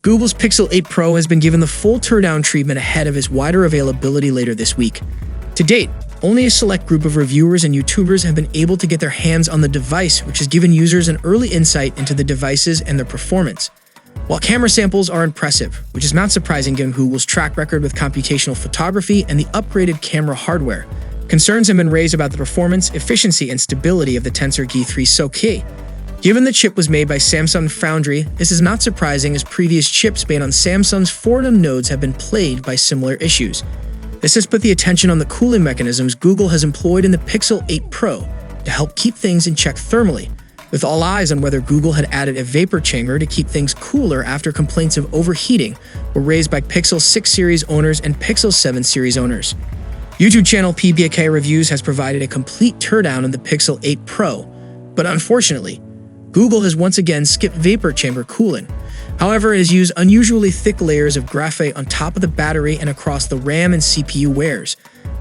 Google's Pixel 8 Pro has been given the full teardown treatment ahead of its wider availability later this week. To date, only a select group of reviewers and YouTubers have been able to get their hands on the device, which has given users an early insight into the devices and their performance. While camera samples are impressive, which is not surprising given Google's track record with computational photography and the upgraded camera hardware, concerns have been raised about the performance, efficiency, and stability of the Tensor G3 SoC. Given the chip was made by Samsung Foundry, this is not surprising as previous chips made on Samsung's Fortum nodes have been plagued by similar issues. This has put the attention on the cooling mechanisms Google has employed in the Pixel 8 Pro to help keep things in check thermally, with all eyes on whether Google had added a vapor chamber to keep things cooler after complaints of overheating were raised by Pixel 6 series owners and Pixel 7 series owners. YouTube channel PBK Reviews has provided a complete teardown of the Pixel 8 Pro, but unfortunately, Google has once again skipped vapor chamber cooling. However, it has used unusually thick layers of graphite on top of the battery and across the RAM and CPU wares,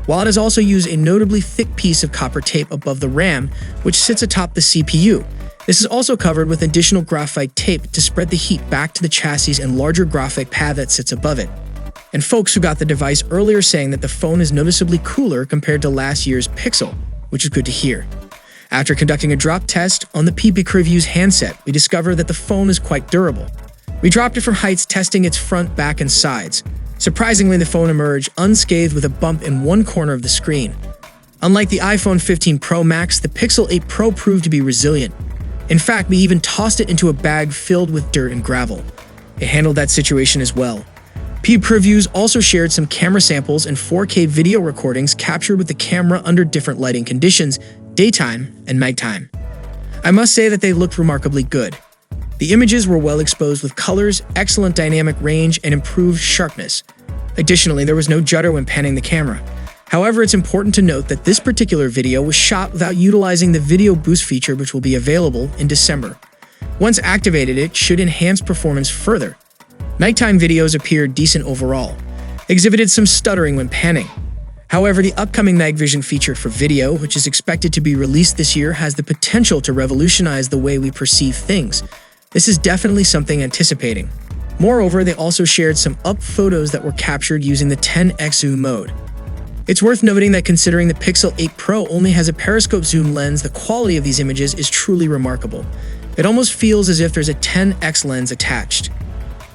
while it has also used a notably thick piece of copper tape above the RAM, which sits atop the CPU. This is also covered with additional graphite tape to spread the heat back to the chassis and larger graphite pad that sits above it. And folks who got the device earlier saying that the phone is noticeably cooler compared to last year's Pixel, which is good to hear. After conducting a drop test on the PBK Reviews handset, we discovered that the phone is quite durable. We dropped it from heights testing its front, back, and sides. Surprisingly, the phone emerged unscathed with a bump in one corner of the screen. Unlike the iPhone 15 Pro Max, the Pixel 8 Pro proved to be resilient. In fact, we even tossed it into a bag filled with dirt and gravel. It handled that situation as well. PBK Reviews also shared some camera samples and 4K video recordings captured with the camera under different lighting conditions, daytime and nighttime. I must say that they looked remarkably good. The images were well exposed with colors, excellent dynamic range, and improved sharpness. Additionally, there was no judder when panning the camera. However, it's important to note that this particular video was shot without utilizing the video boost feature, which will be available in December. Once activated, it should enhance performance further. Nighttime videos appeared decent overall, exhibited some stuttering when panning. However, the upcoming night vision feature for video, which is expected to be released this year, has the potential to revolutionize the way we perceive things. This is definitely something anticipating. Moreover, they also shared some up photos that were captured using the 10x zoom mode. It's worth noting that considering the Pixel 8 Pro only has a periscope zoom lens, the quality of these images is truly remarkable. It almost feels as if there's a 10x lens attached.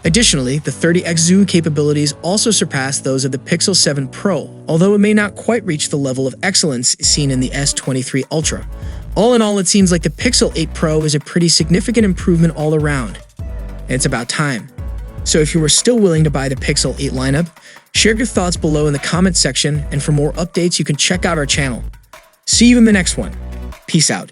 Additionally, the 30x zoom capabilities also surpass those of the Pixel 7 Pro, although it may not quite reach the level of excellence seen in the S23 Ultra. All in all, it seems like the Pixel 8 Pro is a pretty significant improvement all around. And it's about time. So if you are still willing to buy the Pixel 8 lineup, share your thoughts below in the comment section, and for more updates you can check out our channel. See you in the next one. Peace out.